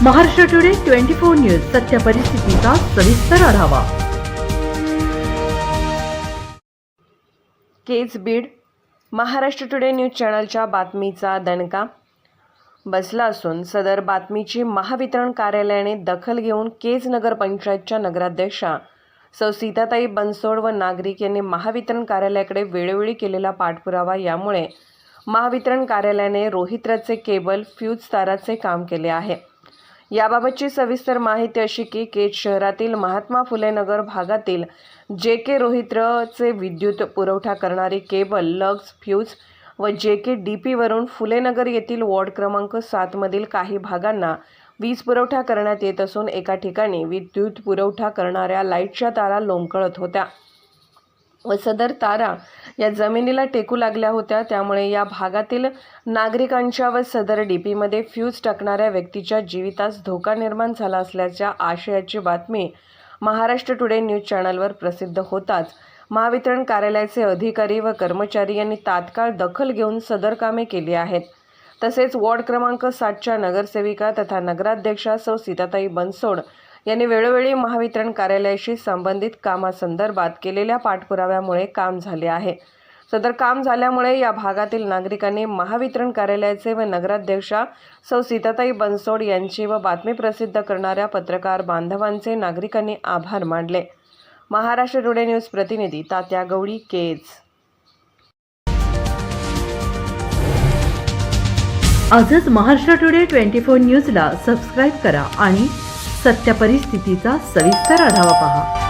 Maharashtra today 24 news सत्य परिस्थितीचा सविस्तर आढावा। केज बीड महाराष्ट्र टुडे न्यूज चॅनलच्या बातमीचा दणका बसला असून सदर बातमीची महावितरण कार्यालयाने दखल घेऊन केज नगरपंचायतच्या नगराध्यक्षा सौ सीताताई बनसोड व नागरिक यांनी महावितरण कार्यालयाकडे वेळोवेळी केलेला पाठपुरावा यामुळे महावितरण कार्यालयाने रोहित्राचे केबल फ्यूज ताराचे काम केले आहे। याबाबतची सविस्तर माहिती अशी की केज शहरातील महात्मा फुले नगर भागातील JK रोहित्रचे विद्युत पुरवठा करणारी केबल लग्स फ्यूज व JK DP वरून फुलेनगर येथील वॉर्ड क्रमांक 7 मधील काही भागांना वीज पुरवठा करण्यात येत असून एका ठिकाणी विद्युत पुरवठा करणाऱ्या लाईटच्या तारा लोंबकळत होत्या व सदर तारा या जमिनीला टेकू लागल्या होत्या। त्यामुळे या भागातील नागरिकांच्या व सदर DP मध्ये फ्यूज टाकणाऱ्या व्यक्तीच्या जीवितास धोका निर्माण झाला असल्याच्या आशयाची बातमी महाराष्ट्र टुडे न्यूज चॅनलवर प्रसिद्ध होताच महावितरण कार्यालयाचे अधिकारी व कर्मचारी यांनी तात्काळ दखल घेऊन सदर कामे केली आहेत। तसेच वॉर्ड क्रमांक 7च्या नगरसेविका तथा नगराध्यक्षा सौ सीताताई बनसोड यांनी वेळोवेळी महावितरण कार्यालयाशी संबंधित कामासंदर्भात केलेल्या पाठपुराव्यामुळे काम झाले आहे। सदर काम झाल्यामुळे या भागातील नागरिकांनी महावितरण कार्यालयाचे व नगराध्यक्षा सौ सीताताई बनसोड यांचे व बातमी प्रसिद्ध करणाऱ्या पत्रकार बांधवांचे नागरिकांनी आभार मानले। महाराष्ट्र टुडे न्यूज प्रतिनिधी तात्या गवळी केज। आजच महाराष्ट्र टुडे 24 न्यूजला सबस्क्राइब करा आणि सत्य परिस्थितीचा सविस्तर आढावा पहा।